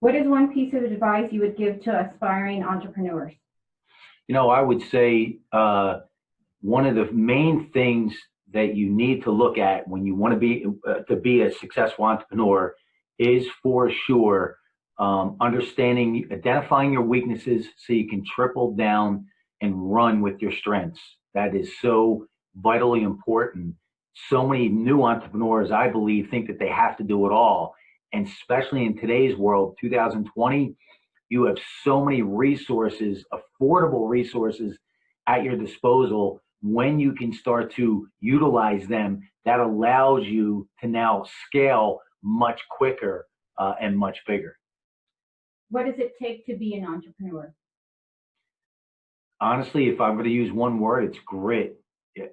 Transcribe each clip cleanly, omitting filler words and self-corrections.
What is one piece of advice you would give to aspiring entrepreneurs? I would say one of the main things that you need to look at when you want to be a successful entrepreneur is for sure understanding, identifying your weaknesses so you can triple down and run with your strengths. That is so vitally important. So many new entrepreneurs, I believe, think that they have to do it all. And especially in today's world, 2020, you have so many resources, affordable resources at your disposal. When you can start to utilize them, that allows you to now scale much quicker and much bigger. What does it take to be an entrepreneur? Honestly, if I'm going to use one word, it's grit.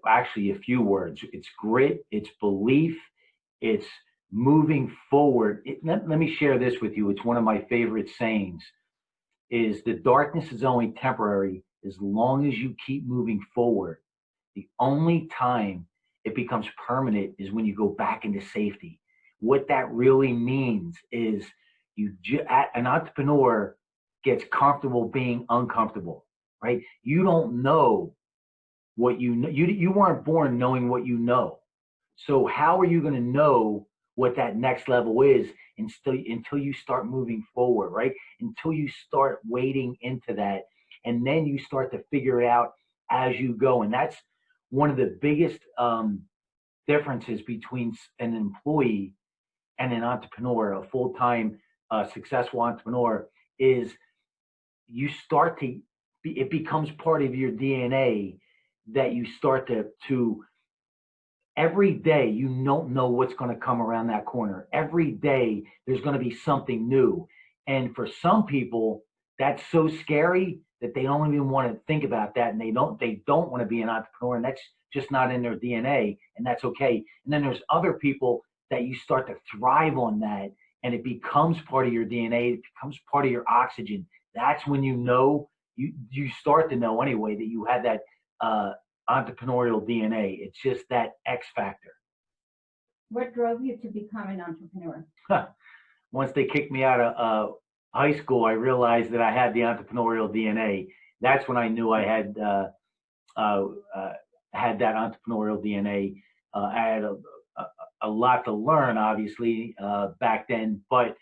Actually, a few words. It's grit, it's belief, it's moving forward. Let me share this with you. It's one of my favorite sayings, is the darkness is only temporary as long as you keep moving forward. The only time it becomes permanent is when you go back into safety. What that really means is an entrepreneur gets comfortable being uncomfortable, right? You don't know what you know. You weren't born knowing what you know. So how are you going to know what that next level is until you start moving forward, right? Until you start wading into that, and then you start to figure it out as you go. And that's one of the biggest differences between an employee and an entrepreneur, a full-time successful entrepreneur, is you start to it becomes part of your DNA that you start to every day. You don't know what's going to come around that corner. Every day there's going to be something new. And for some people, that's so scary that they don't even want to think about that, and they don't want to be an entrepreneur, and that's just not in their DNA, and that's okay. And then there's other people that you start to thrive on that, and it becomes part of your DNA, it becomes part of your oxygen. That's when you start to know anyway that you have that entrepreneurial DNA. It's just that X factor. What drove you to become an entrepreneur? Once they kicked me out of high school, I realized that I had the entrepreneurial DNA. That's when I knew I had that entrepreneurial DNA. I had a lot to learn, obviously, back then, but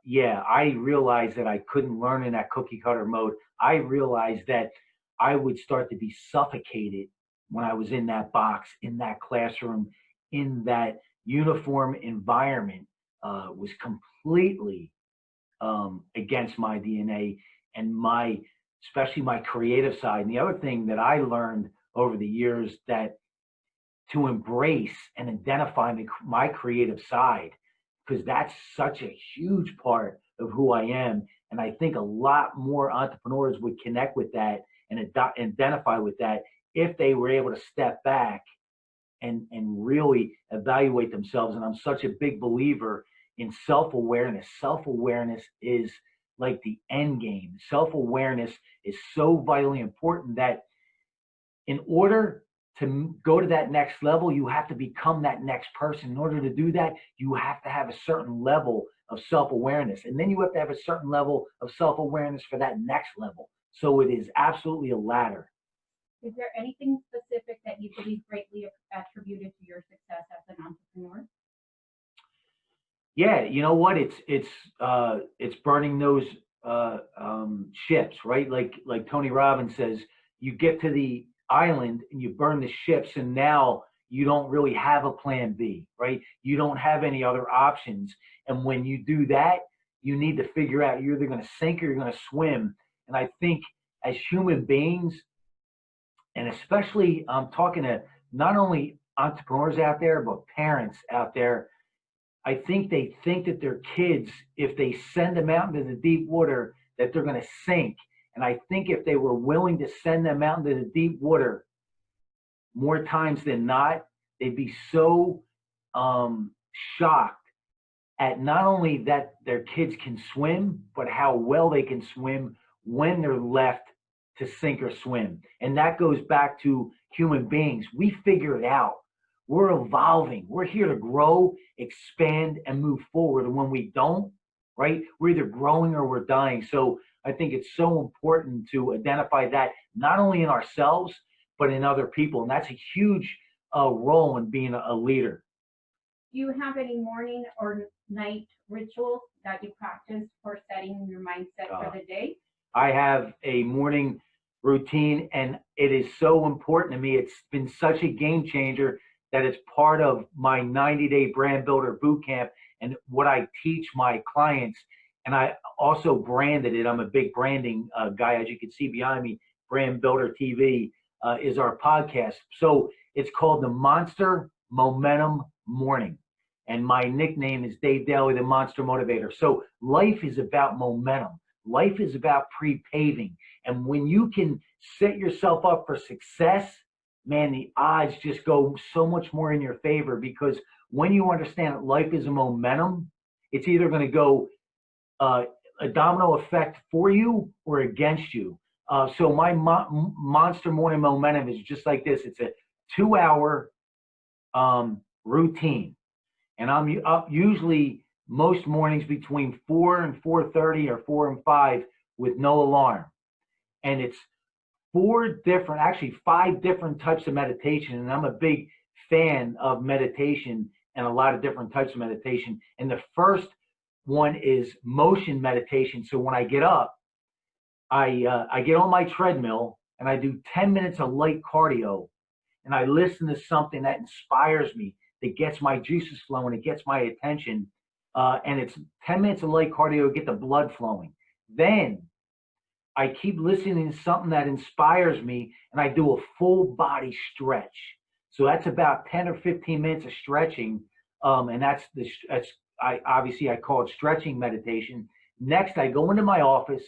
yeah, I realized that I couldn't learn in that cookie cutter mode. I realized that I would start to be suffocated when I was in that box, in that classroom, in that uniform environment. Was completely against my DNA and especially my creative side. And the other thing that I learned over the years, that to embrace and identify my creative side, because that's such a huge part of who I am. And I think a lot more entrepreneurs would connect with that and identify with that if they were able to step back and really evaluate themselves. And I'm such a big believer in self-awareness. Self-awareness is like the end game. Self-awareness is so vitally important that in order to go to that next level, you have to become that next person. In order to do that, you have to have a certain level of self-awareness. And then you have to have a certain level of self-awareness for that next level. So it is absolutely a ladder. Is there anything specific that you believe greatly attributed to your success as an entrepreneur? Yeah, you know what? It's burning those ships, right? Like Tony Robbins says, you get to the island and you burn the ships, and now you don't really have a plan B, right? You don't have any other options. And when you do that, you need to figure out you're either going to sink or you're going to swim. And I think as human beings, and especially I'm talking to not only entrepreneurs out there, but parents out there, I think they think that their kids, if they send them out into the deep water, that they're going to sink. And I think if they were willing to send them out into the deep water more times than not, they'd be so shocked at not only that their kids can swim, but how well they can swim when they're left to sink or swim. And that goes back to human beings. We figure it out. We're evolving. We're here to grow, expand, and move forward. And when we don't, right? We're either growing or we're dying. So I think it's so important to identify that not only in ourselves, but in other people. And that's a huge role in being a leader. Do you have any morning or night rituals that you practice for setting your mindset for the day? I have a morning routine, and it is so important to me. It's been such a game changer that it's part of my 90-day brand builder boot camp and what I teach my clients. And I also branded it. I'm a big branding guy, as you can see behind me. Brand Builder TV is our podcast. So it's called the Monster Momentum Morning. And my nickname is Dave Daley, the Monster Motivator. So life is about momentum. Life is about pre-paving. And when you can set yourself up for success, man, the odds just go so much more in your favor, because when you understand that life is a momentum, it's either going to go a domino effect for you or against you. So my Monster Morning Momentum is just like this. It's a 2-hour routine. And I'm up usually most mornings between 4 and 4:30 or 4 and 5 with no alarm. And it's 5 different types of meditation. And I'm a big fan of meditation and a lot of different types of meditation. And the first one is motion meditation. So when I get up, I get on my treadmill and I do 10 minutes of light cardio, and I listen to something that inspires me, that gets my juices flowing, it gets my attention, and it's 10 minutes of light cardio to get the blood flowing. Then I keep listening to something that inspires me, and I do a full body stretch. So that's about 10 or 15 minutes of stretching, and I call it stretching meditation. Next, I go into my office,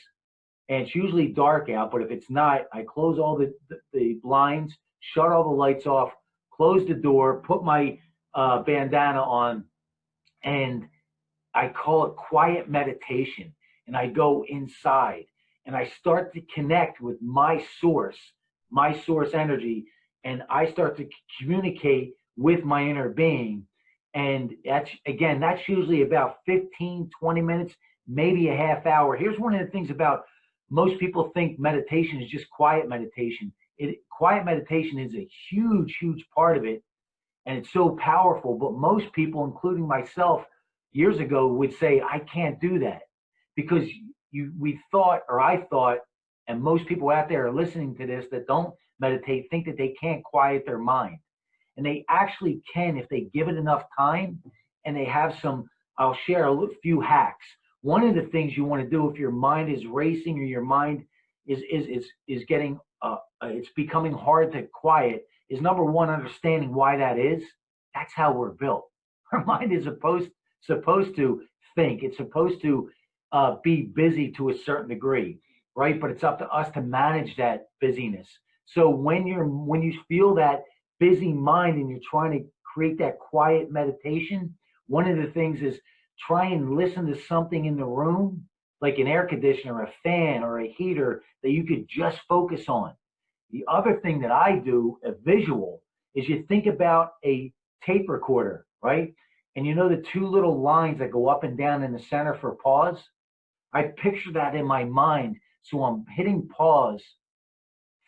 and it's usually dark out, but if it's not, I close all the blinds, shut all the lights off, close the door, put my bandana on, and I call it quiet meditation. And I go inside and I start to connect with my source energy, and I start to communicate with my inner being. And that's usually about 15, 20 minutes, maybe a half hour. Here's one of the things about most people think meditation is just quiet meditation. Quiet meditation is a huge, huge part of it, and it's so powerful. But most people, including myself, years ago would say, I can't do that, because I thought, and most people out there are listening to this that don't meditate think that they can't quiet their mind. And they actually can if they give it enough time, and they have I'll share a few hacks. One of the things you want to do if your mind is racing, or your mind is getting it's becoming hard to quiet, is number one, understanding why that is. That's how we're built. Our mind is supposed to think. It's supposed to be busy to a certain degree, right? But it's up to us to manage that busyness. So when you feel that busy mind and you're trying to create that quiet meditation, one of the things is try and listen to something in the room, like an air conditioner, a fan, or a heater, that you could just focus on. The other thing that I do, a visual, is you think about a tape recorder, right? And you know the two little lines that go up and down in the center for pause? I picture that in my mind. So I'm hitting pause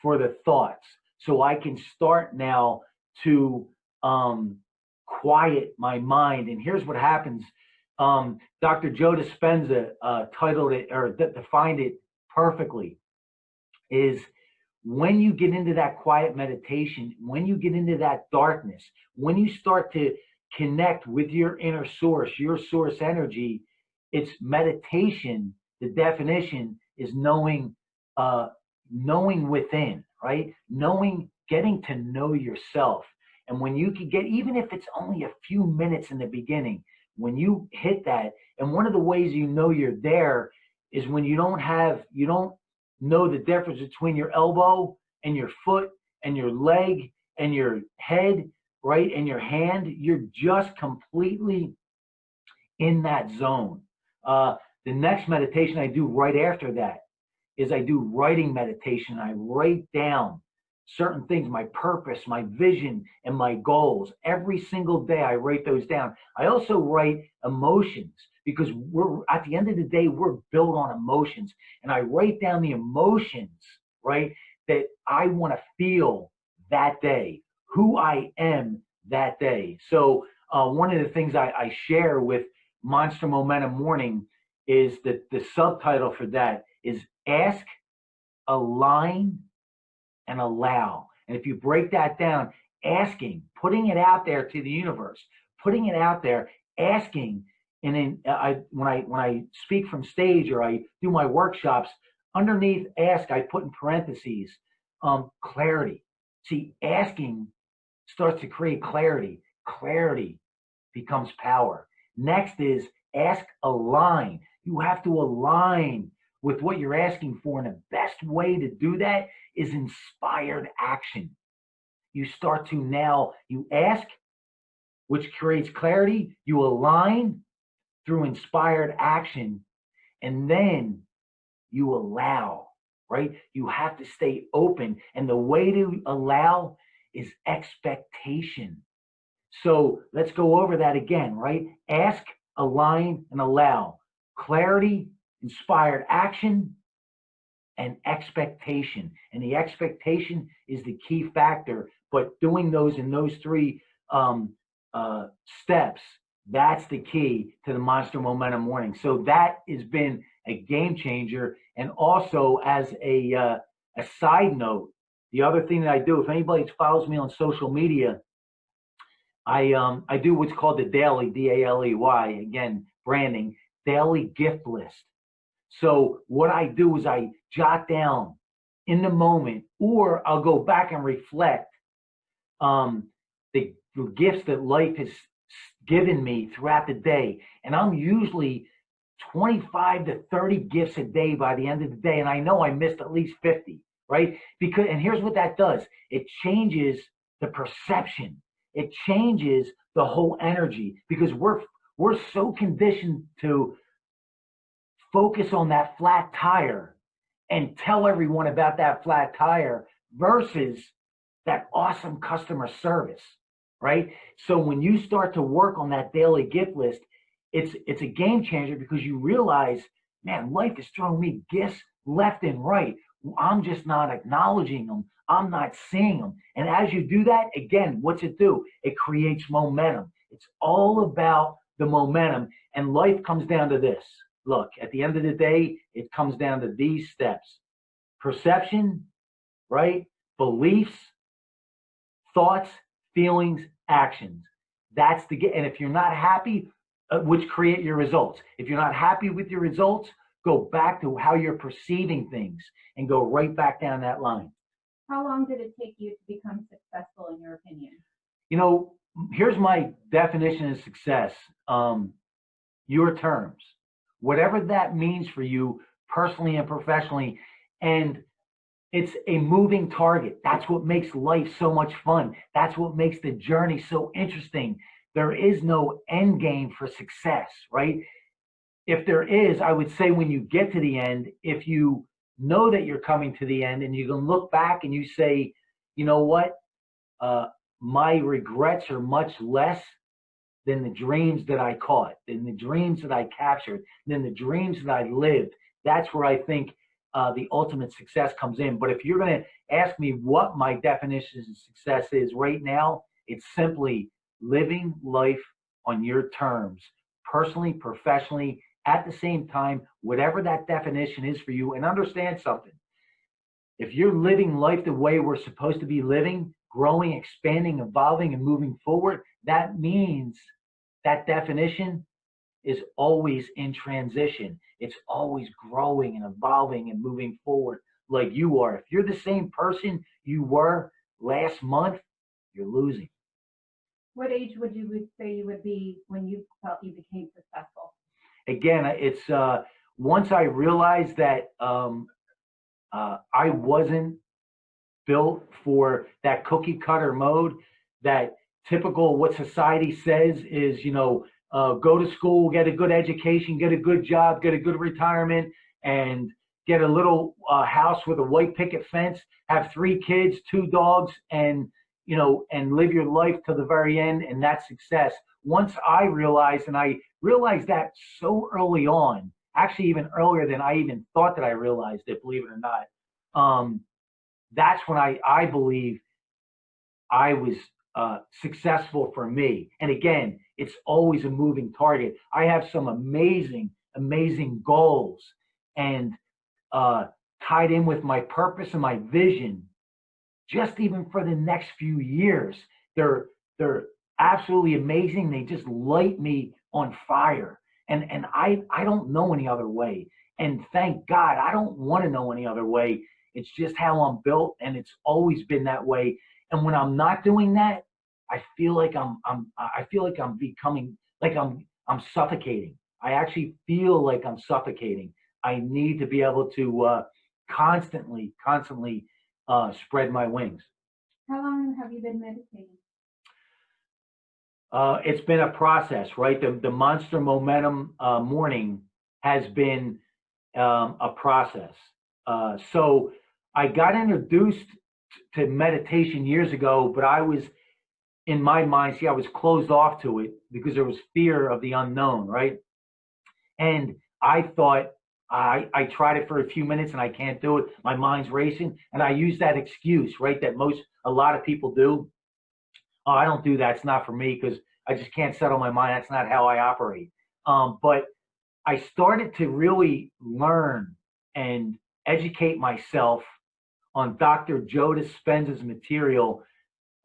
for the thoughts. So I can start now to quiet my mind. And here's what happens. Dr. Joe Dispenza titled it, or defined it perfectly, is when you get into that quiet meditation, when you get into that darkness, when you start to connect with your inner source, your source energy, it's meditation. The definition is knowing within, right? Getting to know yourself. And when you can get, even if it's only a few minutes in the beginning, when you hit that, and one of the ways you know you're there is when you don't know the difference between your elbow and your foot and your leg and your head, right, and your hand. You're just completely in that zone. The next meditation I do right after that is I do writing meditation. I write down certain things, my purpose, my vision, and my goals. Every single day I write those down. I also write emotions. because we're at the end of the day, we're built on emotions. And I write down the emotions, right, that I want to feel that day, who I am that day. So one of the things I share with Monster Momentum Morning is that the subtitle for that is ask, align, and allow. And if you break that down, asking, putting it out there to the universe, putting it out there, asking, and then when I speak from stage or I do my workshops, underneath ask, I put in parentheses, clarity. See, asking starts to create clarity. Clarity becomes power. Next is ask, align. You have to align with what you're asking for. And the best way to do that is inspired action. You start to now, you ask, which creates clarity. You align through inspired action, and then you allow, right? You have to stay open. And the way to allow is expectation. So let's go over that again, right? Ask, align, and allow. Clarity, inspired action, and expectation. And the expectation is the key factor. But doing those in those three steps, that's the key to the Monster Momentum Morning. So that has been a game changer. And also, as a side note, the other thing that I do, if anybody follows me on social media, I do what's called the Daley, D-A-L-E-Y, again, branding, daily gift list. So what I do is I jot down in the moment, or I'll go back and reflect the gifts that life has given me throughout the day. And I'm usually 25 to 30 gifts a day by the end of the day. And I know I missed at least 50, right? Because, and here's what that does. It changes the perception. It changes the whole energy, because we're so conditioned to focus on that flat tire and tell everyone about that flat tire versus that awesome customer service, right? So when you start to work on that daily gift list, it's a game changer, because you realize, man, life is throwing me gifts left and right. I'm just not acknowledging them. I'm not seeing them. And as you do that, again, what's it do? It creates momentum. It's all about the momentum. And life comes down to this. Look, at the end of the day, it comes down to these steps: perception, right? Beliefs, thoughts, feelings, actions. That's the get. And if you're not happy, which create your results. If you're not happy with your results, go back to how you're perceiving things and go right back down that line. How long did it take you to become successful, in your opinion? You know, here's my definition of success. Your terms, whatever that means for you personally and professionally. And it's a moving target. That's what makes life so much fun. That's what makes the journey so interesting. There is no end game for success, right? If there is, I would say when you get to the end, if you know that you're coming to the end and you can look back and you say, you know what, my regrets are much less than the dreams that I caught, than the dreams that I captured, than the dreams that I lived. That's where I think the ultimate success comes in. But if you're going to ask me what my definition of success is right now, it's simply living life on your terms, personally, professionally, at the same time, whatever that definition is for you. And understand something. If you're living life the way we're supposed to be living, growing, expanding, evolving, and moving forward, that means that definition is always in transition. It's always growing and evolving and moving forward like you are. If you're the same person you were last month, you're losing. What age would you say you would be when you felt you became successful? Again, it's once I realized that I wasn't built for that cookie cutter mode, that typical what society says is, you know, go to school, get a good education, get a good job, get a good retirement, and get a little house with a white picket fence, have 3 kids, 2 dogs, and, you know, and live your life to the very end, and that's success. Once I realized and I realized that so early on, actually even earlier than I even thought that I realized it, believe it or not. That's when I believe I was successful for me. And again, it's always a moving target. I have some amazing goals, and tied in with my purpose and my vision, just even for the next few years. They're absolutely amazing. They just light me on fire. And I don't know any other way. And thank God, I don't want to know any other way. It's just how I'm built, and it's always been that way. And when I'm not doing that, I feel like I'm becoming like I'm suffocating. I actually feel like I'm suffocating. I need to be able to constantly spread my wings. How long have you been meditating? It's been a process, right? The Monster Momentum morning has been a process. So I got introduced to meditation years ago, but I was, in my mind, I was closed off to it because there was fear of the unknown, right? And I thought, I tried it for a few minutes and I can't do it. My mind's racing, and I use that excuse, right? That a lot of people do. Oh, I don't do that. It's not for me because I just can't settle my mind. That's not how I operate. But I started to really learn and educate myself on Dr. Joe Dispenza's material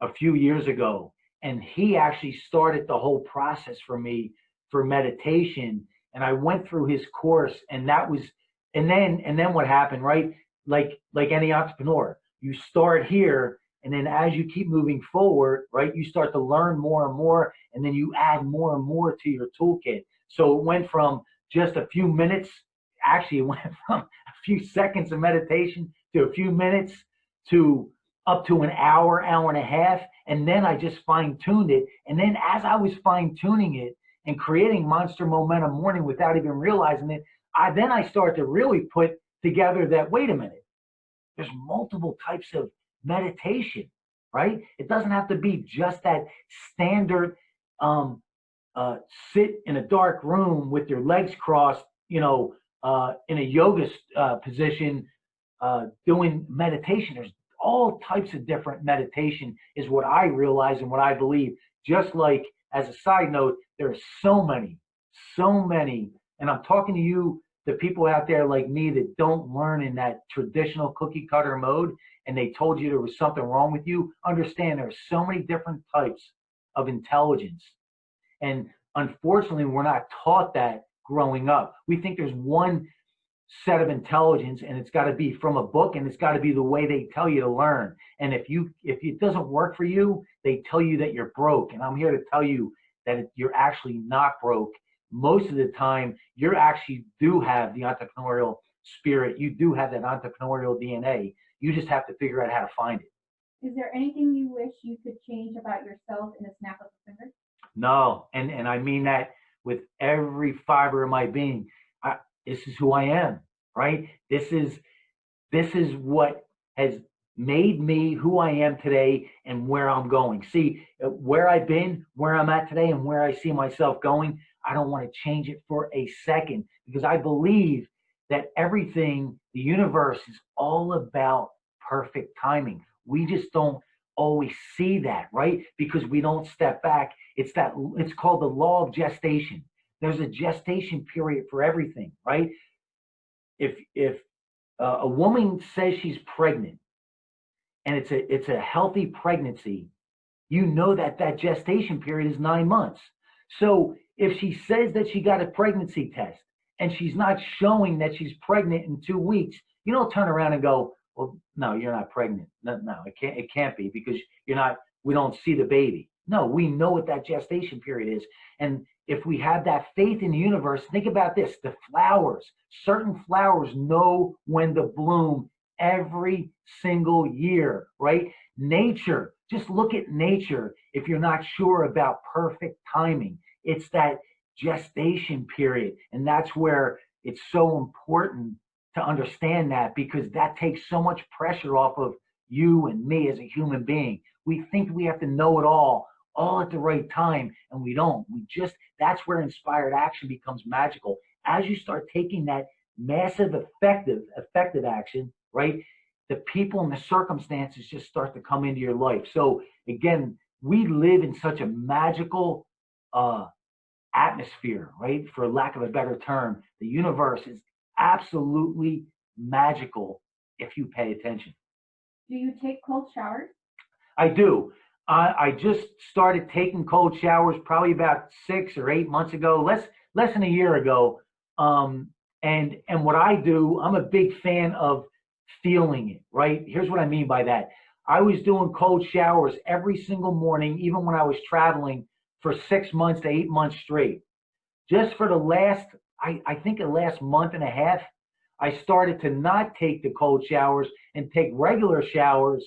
a few years ago. And he actually started the whole process for me for meditation. And I went through his course, and then what happened, right? Like any entrepreneur, you start here, and then as you keep moving forward, right, you start to learn more and more, and then you add more and more to your toolkit. So it went from just a few minutes, actually it went from a few seconds of meditation to a few minutes to up to an hour and a half. And then I just fine-tuned it. And then as I was fine-tuning it and creating Monster Momentum Morning without even realizing it, I started to really put together that, wait a minute, there's multiple types of meditation, right? It doesn't have to be just that standard sit in a dark room with your legs crossed, in a yoga position, doing meditation. There's all types of different meditation, is what I realize and what I believe. Just like, as a side note, there are so many, and I'm talking to you, the people out there like me that don't learn in that traditional cookie cutter mode, and they told you there was something wrong with you. Understand, there are so many different types of intelligence. And unfortunately, we're not taught that growing up. We think there's one set of intelligence, and it's got to be from a book, and it's got to be the way they tell you to learn. And if it doesn't work for you, they tell you that you're broke. And I'm here to tell you that you're actually not broke. Most of the time, you actually do have the entrepreneurial spirit. You do have that entrepreneurial DNA. You just have to figure out how to find it. Is there anything you wish you could change about yourself in a snap of a finger? No, and I mean that with every fiber of my being. This is who I am, right? This is what has made me who I am today and where I'm going. See, where I've been, where I'm at today, and where I see myself going, I don't want to change it for a second, because I believe that everything, the universe, is all about perfect timing. We just don't always see that, right? Because we don't step back. It's called the law of gestation. There's a gestation period for everything, right? If a woman says she's pregnant and it's a healthy pregnancy, you know that gestation period is 9 months. So if she says that she got a pregnancy test and she's not showing that she's pregnant in 2 weeks, you don't turn around and go, well, no, you're not pregnant. No, it can't be, because we don't see the baby. No, we know what that gestation period is. And if we have that faith in the universe, think about this, the flowers, certain flowers know when to bloom every single year, right? Nature, just look at nature. If you're not sure about perfect timing, it's that gestation period. And that's where it's so important to understand that, because that takes so much pressure off of you and me as a human being. We think we have to know it all all at the right time, and we don't. That's where inspired action becomes magical. As you start taking that massive effective action, right? The people and the circumstances just start to come into your life. So again, we live in such a magical atmosphere, right? For lack of a better term, the universe is absolutely magical if you pay attention. Do you take cold showers? I do. I just started taking cold showers probably about 6 or 8 months ago, less than a year ago. And what I do, I'm a big fan of feeling it, right? Here's what I mean by that. I was doing cold showers every single morning, even when I was traveling for 6 months to 8 months straight. Just for the last, I think the last month and a half, I started to not take the cold showers and take regular showers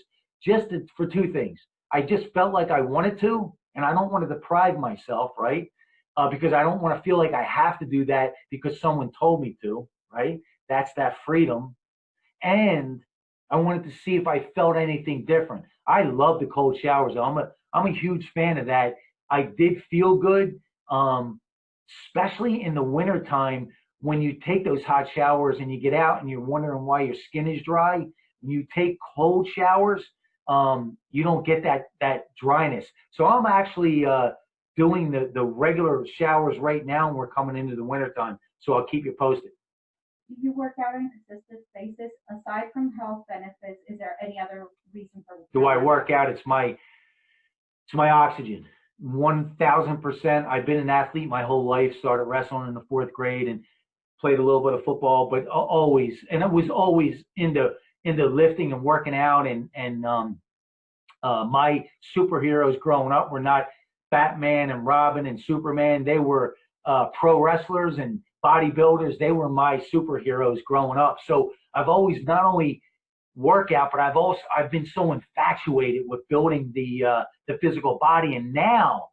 for two things. I just felt like I wanted to, and I don't want to deprive myself, right? Because I don't want to feel like I have to do that because someone told me to, right? That's that freedom. And I wanted to see if I felt anything different. I love the cold showers. I'm a huge fan of that. I did feel good, especially in the wintertime when you take those hot showers and you get out and you're wondering why your skin is dry. When you take cold showers, you don't get that dryness. So I'm actually doing the regular showers right now, and we're coming into the wintertime. So I'll keep you posted. Do you work out on a consistent basis? Aside from health benefits, is there any other reason for? Do I work out? It's my oxygen. 1,000%. I've been an athlete my whole life. Started wrestling in the 4th grade and played a little bit of football, but I was always into lifting and working out. And my superheroes growing up were not Batman and Robin and Superman. They were pro wrestlers and bodybuilders. They were my superheroes growing up. So I've always not only work out, but I've been so infatuated with building the physical body. And now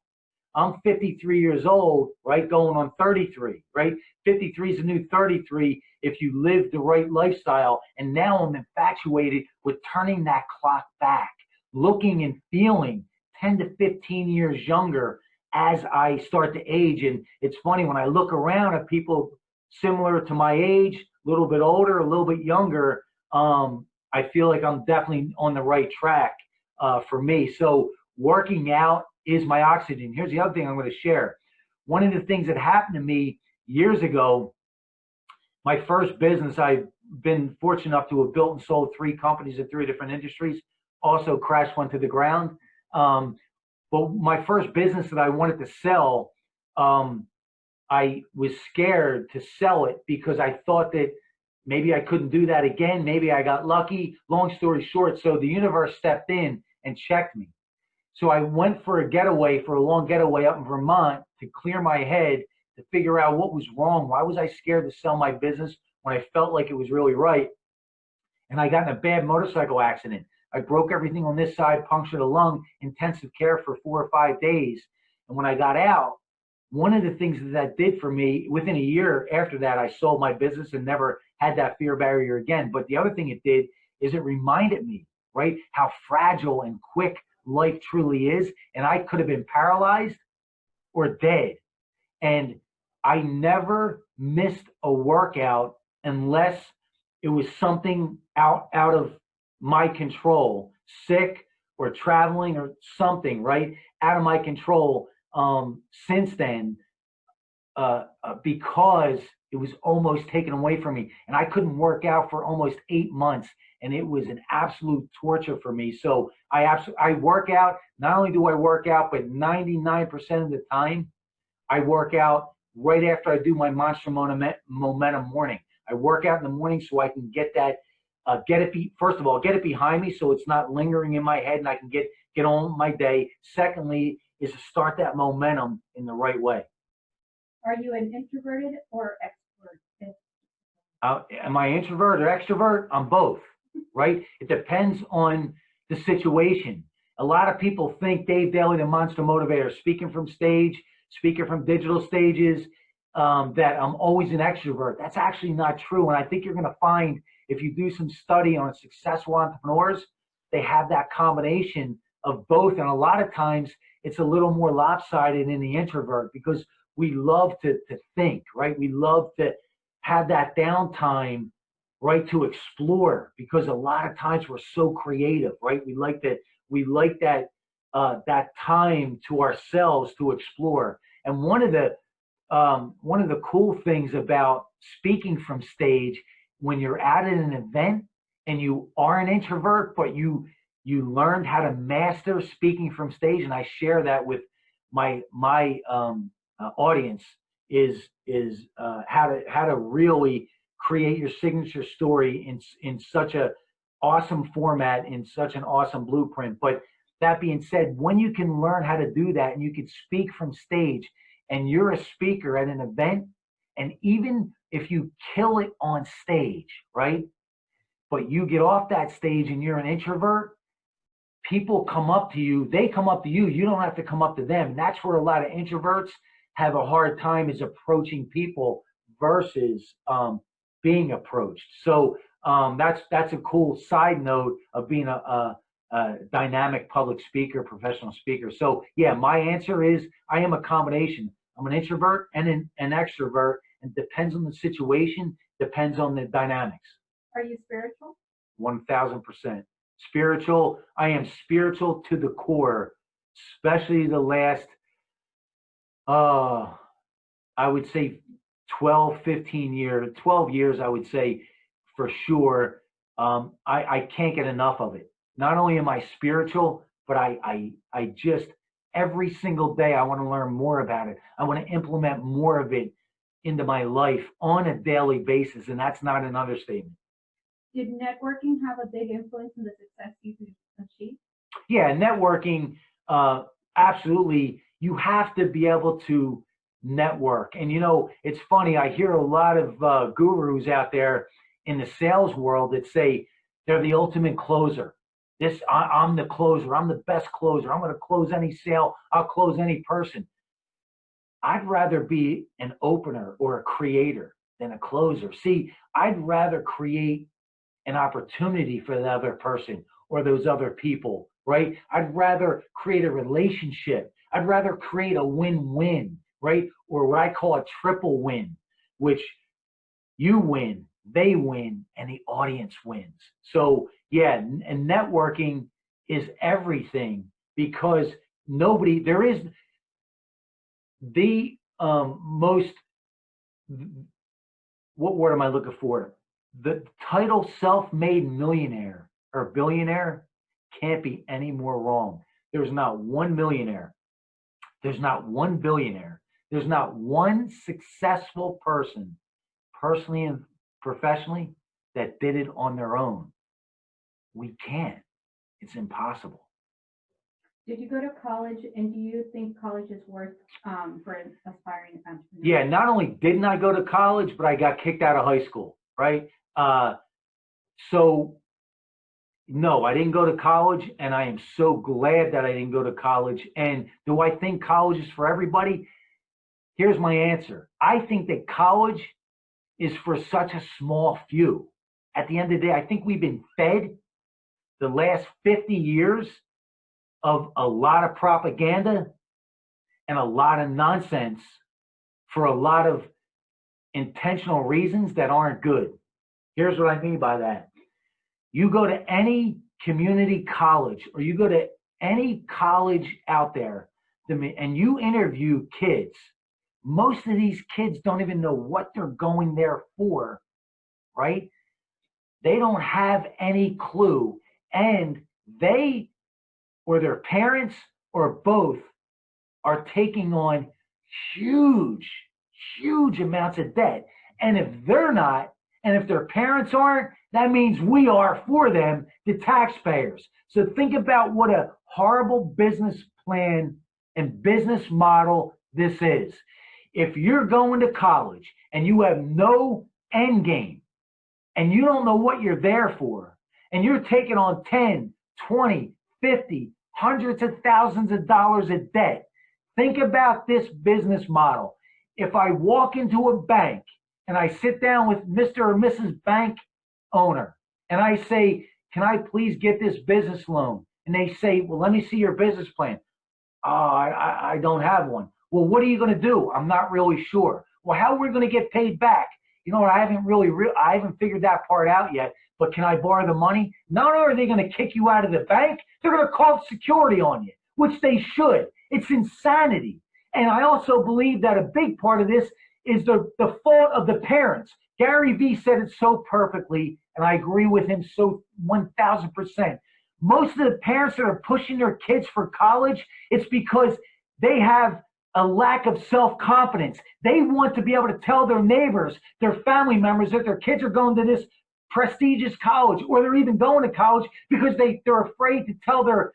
I'm 53 years old, right? Going on 33, right? 53 is the new 33 if you live the right lifestyle. And now I'm infatuated with turning that clock back, looking and feeling 10 to 15 years younger as I start to age. And it's funny when I look around at people similar to my age, a little bit older, a little bit younger, I feel like I'm definitely on the right track for me. So working out is my oxygen. Here's the other thing I'm going to share. One of the things that happened to me years ago, my first business, I've been fortunate enough to have built and sold 3 companies in 3 different industries, also crashed one to the ground. But my first business that I wanted to sell, I was scared to sell it because I thought that maybe I couldn't do that again. Maybe I got lucky. Long story short, so the universe stepped in and checked me. So I went for a long getaway up in Vermont to clear my head, to figure out what was wrong. Why was I scared to sell my business when I felt like it was really right? And I got in a bad motorcycle accident. I broke everything on this side, punctured a lung, intensive care for 4 or 5 days. And when I got out, one of the things that did for me, within a year after that, I sold my business and never had that fear barrier again. But the other thing it did is it reminded me, right, how fragile and quick life truly is. And I could have been paralyzed or dead. And I never missed a workout unless it was something out of my control, sick or traveling or something, right, out of my control. Since then, because it was almost taken away from me, and I couldn't work out for almost 8 months, and it was an absolute torture for me. So I work out. Not only do I work out, but 99% of the time, I work out right after I do my Monster Momentum morning. I work out in the morning so I can get that, first of all, get it behind me so it's not lingering in my head and I can get on my day. Secondly, is to start that momentum in the right way. Are you an introverted or extrovert? Am I introvert or extrovert? I'm both, right? It depends on the situation. A lot of people think Dave Daley, the Monster Motivator, speaking from stage, speaking from digital stages, that I'm always an extrovert. That's actually not true. And I think you're going to find, if you do some study on successful entrepreneurs, they have that combination of both. And a lot of times it's a little more lopsided in the introvert because we love to think, right? We love to have that downtime, right, to explore, because a lot of times we're so creative, right? We like that that time to ourselves to explore. And one of the cool things about speaking from stage, when you're at an event and you are an introvert, but you learned how to master speaking from stage, and I share that with my audience, is how to really create your signature story in such a awesome format, in such an awesome blueprint. But that being said, when you can learn how to do that and you can speak from stage, and you're a speaker at an event, and even if you kill it on stage, right, but you get off that stage and you're an introvert, people come up to you, they come up to you, you don't have to come up to them. And that's where a lot of introverts have a hard time, is approaching people versus being approached. So that's a cool side note of being a dynamic public speaker, professional speaker. So yeah, my answer is I am a combination. I'm an introvert and an extrovert, and depends on the situation, depends on the dynamics. Are you spiritual? 1000%. Spiritual. I am spiritual to the core, especially the last, I would say 12 years, I would say for sure. I can't get enough of it. Not only am I spiritual, but I just, every single day, I want to learn more about it. I want to implement more of it into my life on a daily basis, and that's not an understatement. Did networking have a big influence in the success you've achieved? Yeah, networking, absolutely. You have to be able to network. And it's funny, I hear a lot of gurus out there in the sales world that say they're the ultimate closer. I'm the closer. I'm the best closer. I'm going to close any sale. I'll close any person. I'd rather be an opener or a creator than a closer. See, I'd rather create an opportunity for the other person or those other people, right? I'd rather create a relationship. I'd rather create a win-win, right? Or what I call a triple win, which you win, they win, and the audience wins. So yeah, and networking is everything, because there is the most, what word am I looking for? The title self-made millionaire or billionaire can't be any more wrong. There's not one millionaire. There's not one billionaire. There's not one successful person, personally and professionally, that did it on their own. We can't. It's impossible. Did you go to college, and do you think college is worth for an aspiring entrepreneur? Yeah, not only didn't I go to college, but I got kicked out of high school, right? So no, I didn't go to college, and I am so glad that I didn't go to college. And do I think college is for everybody? Here's my answer. I think that college is for such a small few. At the end of the day, I think we've been fed the last 50 years of a lot of propaganda and a lot of nonsense for a lot of intentional reasons that aren't good. Here's what I mean by that. You go to any community college, or you go to any college out there, and you interview kids, most of these kids don't even know what they're going there for, right? They don't have any clue, and they or their parents or both are taking on huge amounts of debt. And if they're not, and if their parents aren't, that means we are for them, the taxpayers. So think about what a horrible business plan and business model this is. If you're going to college and you have no end game, and you don't know what you're there for, and you're taking on 10, 20, 50, hundreds of thousands of dollars of debt, think about this business model. If I walk into a bank and I sit down with Mr. or Mrs. Bank owner and I say, can I please get this business loan? And they say, well, let me see your business plan. Oh, I don't have one. Well, what are you going to do? I'm not really sure. Well, how are we going to get paid back? You know what? I haven't figured that part out yet. But can I borrow the money? Not only are they going to kick you out of the bank, they're going to call security on you, which they should. It's insanity. And I also believe that a big part of this is the fault of the parents. Gary Vee said it so perfectly, and I agree with him so 1,000%. Most of the parents that are pushing their kids for college, it's because they have a lack of self-confidence. They want to be able to tell their neighbors, their family members, that their kids are going to this prestigious college, or they're even going to college because they're afraid to tell their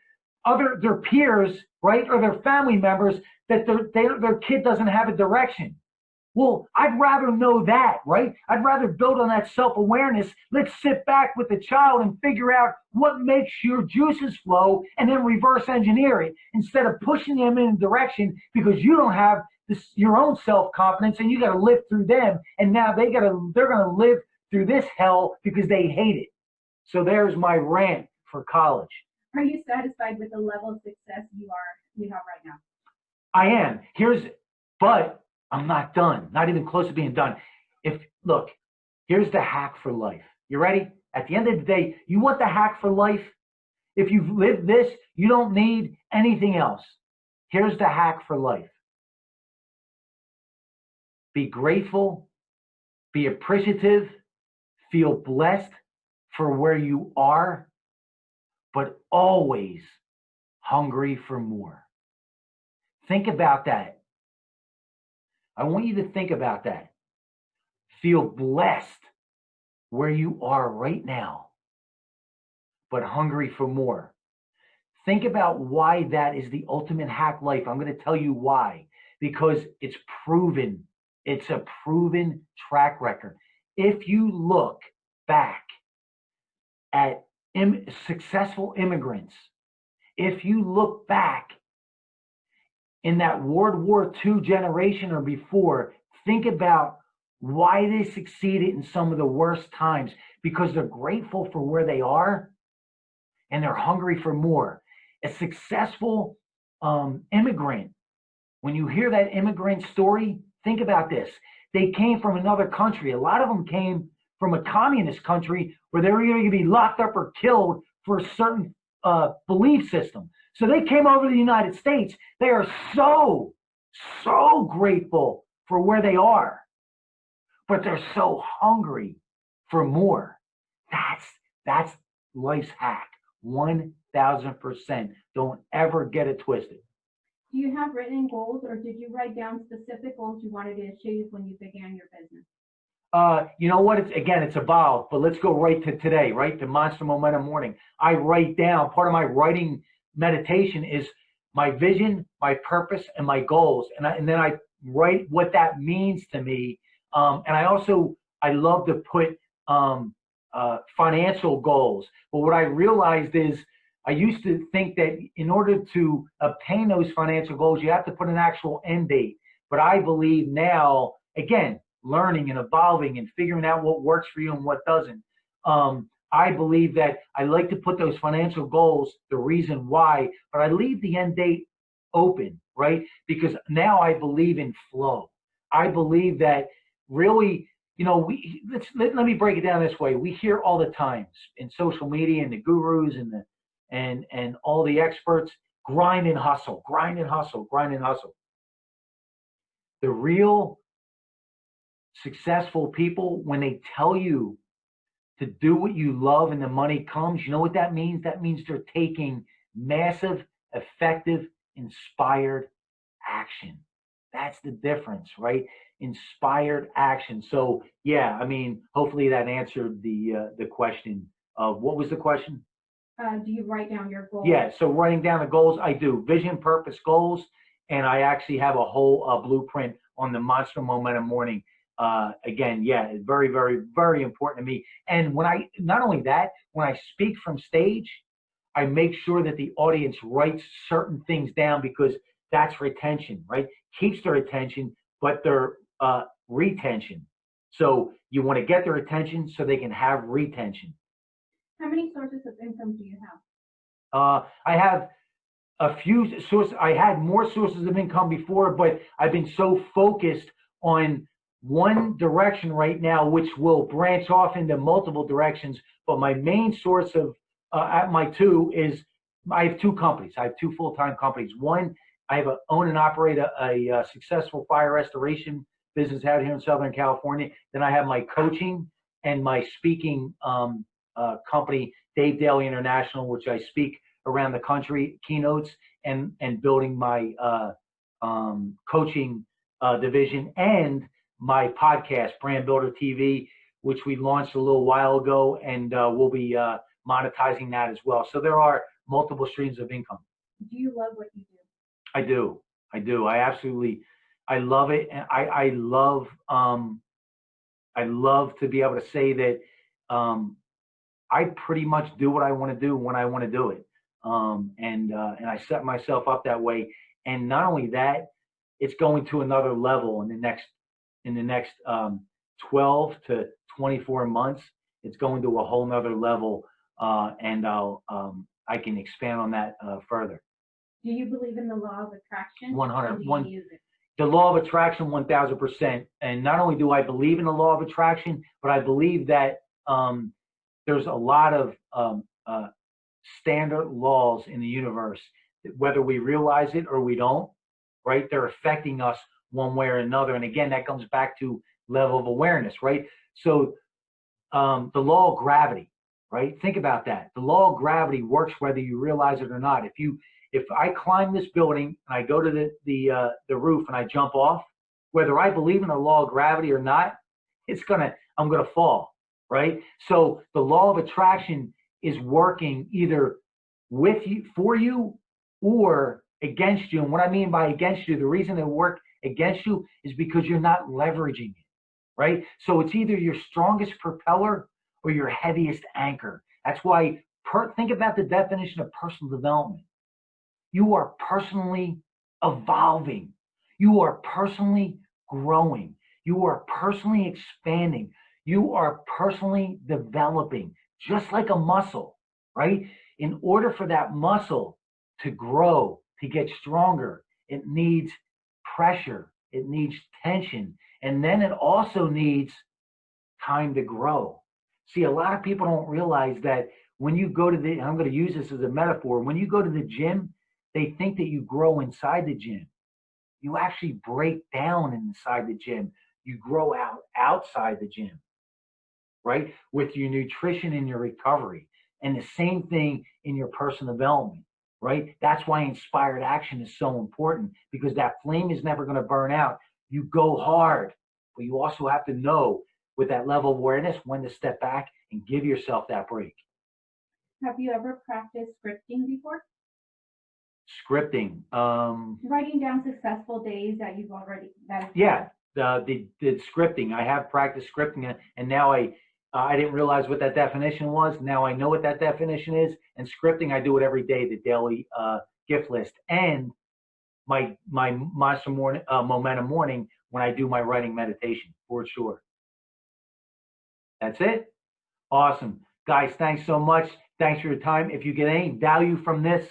peers, right, or their family members that their kid doesn't have a direction. Well, I'd rather know that, right? I'd rather build on that self-awareness. Let's sit back with the child and figure out what makes your juices flow and then reverse engineer it instead of pushing them in a direction because you don't have your own self-confidence and you got to live through them. And now they're going to live through this hell because they hate it. So there's my rant for college. Are you satisfied with the level of success you have right now? I am. But I'm not done, not even close to being done. Look, here's the hack for life. You ready? At the end of the day, you want the hack for life? If you've lived this, you don't need anything else. Here's the hack for life. Be grateful, be appreciative, feel blessed for where you are, but always hungry for more. Think about that. I want you to think about that. Feel blessed where you are right now, but hungry for more. Think about why that is the ultimate hack life. I'm going to tell you why. Because it's proven. It's a proven track record. If you look back at successful immigrants, if you look back in that World War II generation or before, think about why they succeeded in some of the worst times, because they're grateful for where they are and they're hungry for more. A successful immigrant, when you hear that immigrant story, think about this. They came from another country. A lot of them came from a communist country where they were either going to be locked up or killed for a certain belief system. So they came over to the United States. They are so grateful for where they are, but they're so hungry for more. That's life's hack. 1,000%. Don't ever get it twisted. Do you have written goals, or did you write down specific goals you wanted to achieve when you began your business? You know what? It's evolved, but let's go right to today, right? To Monster Momentum Morning. I write down, part of my writing meditation is my vision, my purpose, and my goals. And then I write what that means to me. And I love to put financial goals. But what I realized is I used to think that in order to obtain those financial goals, you have to put an actual end date. But I believe now, again, learning and evolving and figuring out what works for you and what doesn't. I believe that I like to put those financial goals, the reason why, but I leave the end date open, right? Because now I believe in flow. I believe that really, let me break it down this way. We hear all the time in social media and the gurus and all the experts, grind and hustle, grind and hustle, grind and hustle. The real successful people, when they tell you to do what you love and the money comes, you know what that means? That means they're taking massive, effective, inspired action. That's the difference, right? Inspired action. So yeah, hopefully that answered the question of what was the question? Do you write down your goals? Yeah, so writing down the goals, I do. Vision, purpose, goals, and I actually have a whole blueprint on the Monster Momentum Morning. Again, yeah, it's very, very, very important to me. And not only that, when I speak from stage, I make sure that the audience writes certain things down because that's retention, right? Keeps their attention, but their retention. So you want to get their attention so they can have retention. How many sources of income do you have? I have a few sources. I had more sources of income before, but I've been so focused on one direction right now, which will branch off into multiple directions. But my main source of at my two is I have two companies. I have two full-time companies. One, own and operate a successful fire restoration business out here in Southern California. Then I have my coaching and my speaking company, Daley International, which I speak around the country, keynotes, and building my coaching division, and my podcast, Brand Builder TV, which we launched a little while ago, and we'll be monetizing that as well. So there are multiple streams of income. Do you love what you do? I do. I do. I love it. And I love to be able to say that I pretty much do what I want to do when I want to do it. And I set myself up that way. And not only that, it's going to another level in the next 12 to 24 months. It's going to a whole nother level. And I can expand on that further. Do you believe in the law of attraction? 100. Use it? The law of attraction, 1000%. And not only do I believe in the law of attraction, but I believe that there's a lot of standard laws in the universe, whether we realize it or we don't, right? They're affecting us one way or another. And again, that comes back to level of awareness, right? So the law of gravity, right? Think about that. The law of gravity works whether you realize it or not. If I climb this building and I go to the roof and I jump off, whether I believe in the law of gravity or not, I'm gonna fall, right? So the law of attraction is working either with you, for you, or against you. And what I mean by against you, the reason it works against you is because you're not leveraging it, right? So it's either your strongest propeller or your heaviest anchor. That's why think about the definition of personal development. You are personally evolving. You are personally growing. You are personally expanding. You are personally developing, just like a muscle, right? In order for that muscle to grow, to get stronger, it needs pressure, it needs tension, and then it also needs time to grow. See, a lot of people don't realize that when you go to I'm going to use this as a metaphor, when you go to the gym, they think that you grow inside the gym. You actually break down inside the gym. You grow outside the gym, right? With your nutrition and your recovery. And the same thing in your personal development, right? That's why inspired action is so important, because that flame is never going to burn out. You go hard, but you also have to know with that level of awareness when to step back and give yourself that break. Have you ever practiced scripting before? Scripting. Writing down successful days that you've already. Yeah, the scripting. I have practiced scripting, and now I didn't realize what that definition was. Now I know what that definition is. And scripting, I do it every day. The daily gift list and my Monster Morning Momentum Morning when I do my writing meditation, for sure. That's it. Awesome, guys. Thanks so much. Thanks for your time. If you get any value from this,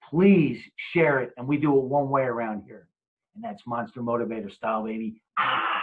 please share it. And we do it one way around here. And that's Monster Motivator style, baby. Ah!